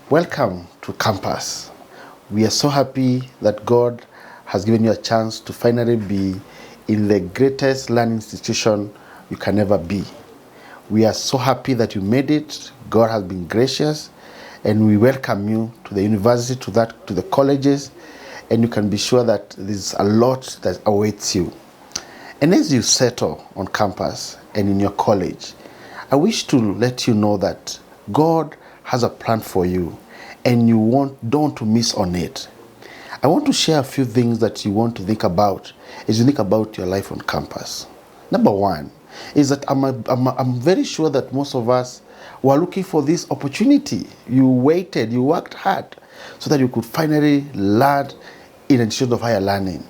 Welcome to campus. We are so happy that God has given you a chance to finally be in the greatest learning institution you can ever be. We are so happy that you made it. God has been gracious, and we welcome you to the university, to the colleges, and you can be sure that there's a lot that awaits you. And as you settle on campus and in your college, I wish to let you know that God has a plan for you, and don't want to miss on it. I want to share a few things that you want to think about as you think about your life on campus. Number one is that I'm very sure that most of us were looking for this opportunity. You waited, you worked hard so that you could finally learn in an institution of higher learning.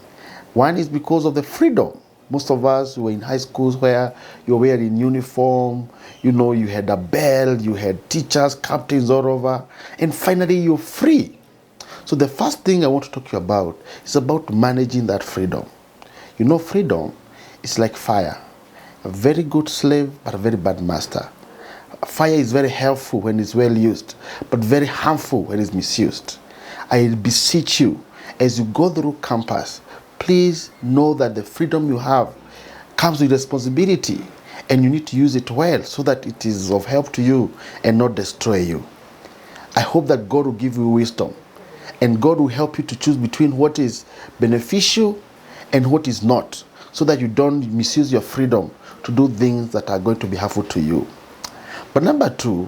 One is because of the freedom. Most of us were in high schools where you were wearing uniform, you had a bell, you had teachers, captains all over, and finally you're free. So the first thing I want to talk to you about is about managing that freedom. Freedom is like fire. A very good slave, but a very bad master. Fire is very helpful when it's well used, but very harmful when it's misused. I beseech you, as you go through campus, please know that the freedom you have comes with responsibility, and you need to use it well so that it is of help to you and not destroy you. I hope that God will give you wisdom, and God will help you to choose between what is beneficial and what is not, so that you don't misuse your freedom to do things that are going to be harmful to you. But number two,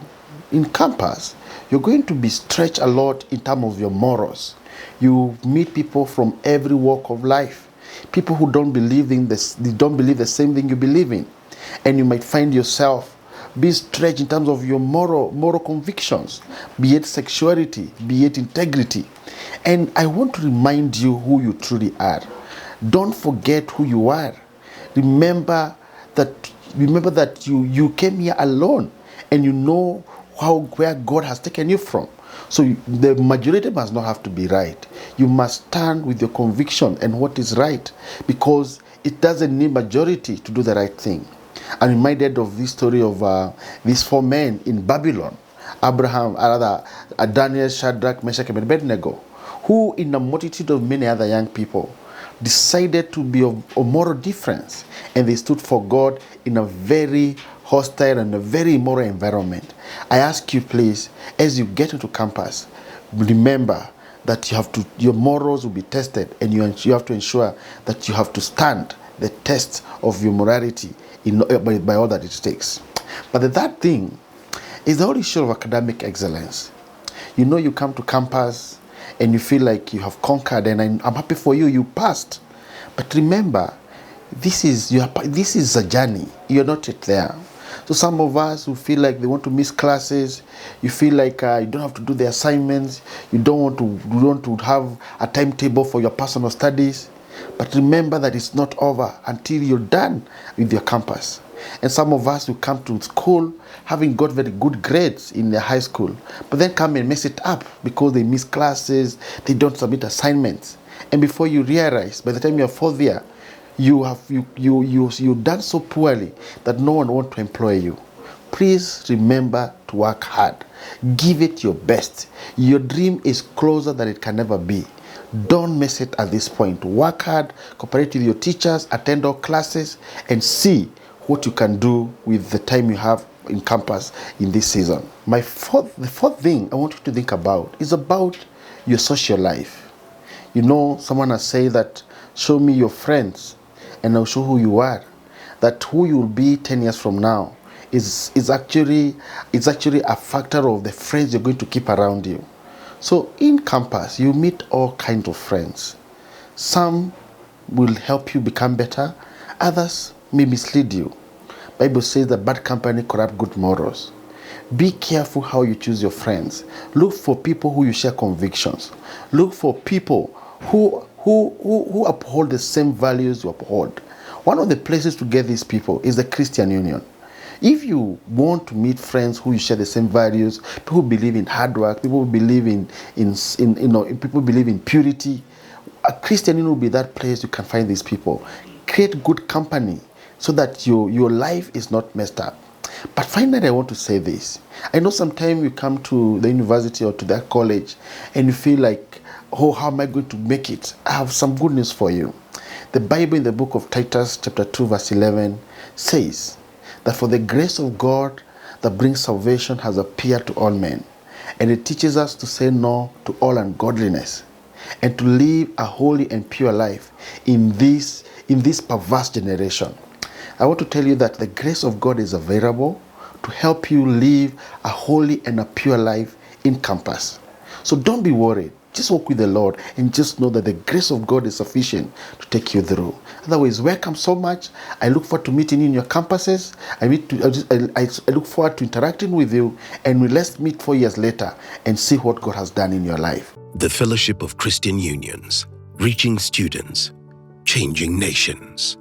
in campus, you're going to be stretched a lot in terms of your morals. You meet people from every walk of life, people who don't believe the same thing you believe in, and you might find yourself being stretched in terms of your moral convictions, be it sexuality, be it integrity. And I want to remind you who you truly are. Don't forget who you are. Remember that you came here alone, and you know where God has taken you from. So the majority must not have to be right. You must stand with your conviction and what is right, because it doesn't need majority to do the right thing. I'm reminded of this story of these four men in Babylon: Daniel, Shadrach, Meshach, and Abednego, who in a multitude of many other young people decided to be of moral difference, and they stood for God in a very hostile and a very immoral environment. I ask you, please, as you get into campus, remember that your morals will be tested, and you have to ensure that you have to stand the test of your morality by all that it takes. But the third thing is the whole issue of academic excellence. You come to campus and you feel like you have conquered, and I'm happy for you, you passed. But remember, this is a journey. You're not yet there. So some of us who feel like they want to miss classes, you feel like you don't have to do the assignments, you don't want to have a timetable for your personal studies. But remember that it's not over until you're done with your campus. And some of us who come to school having got very good grades in their high school, but then come and mess it up because they miss classes, they don't submit assignments. And before you realize, by the time you're fourth year, you done so poorly that no one wants to employ you. Please remember to work hard. Give it your best. Your dream is closer than it can ever be. Don't miss it at this point. Work hard, cooperate with your teachers, attend all classes, and see what you can do with the time you have in campus in this season. The fourth thing I want you to think about is about your social life. Someone has said that, show me your friends and I'll show who you are. That who you will be 10 years from now is actually a factor of the friends you're going to keep around you. So in campus, you meet all kinds of friends. Some will help you become better. Others may mislead you. Bible says that bad company corrupt good morals. Be careful how you choose your friends. Look for people who you share convictions. Look for people who uphold the same values you uphold. One of the places to get these people is the Christian Union. If you want to meet friends who you share the same values, people who believe in hard work, people who believe people believe in purity, a Christian Union will be that place you can find these people. Create good company so that your life is not messed up. But finally, I want to say this. I know sometimes you come to the university or to that college and you feel like, oh, how am I going to make it? I have some good news for you. The Bible in the book of Titus chapter 2 verse 11 says that for the grace of God that brings salvation has appeared to all men, and it teaches us to say no to all ungodliness and to live a holy and pure life in this perverse generation. I want to tell you that the grace of God is available to help you live a holy and a pure life in campus. So don't be worried. Just walk with the Lord and just know that the grace of God is sufficient to take you through. Otherwise, welcome so much. I look forward to meeting you in your campuses. I look forward to interacting with you, and let's meet 4 years later and see what God has done in your life. The Fellowship of Christian Unions, reaching students, changing nations.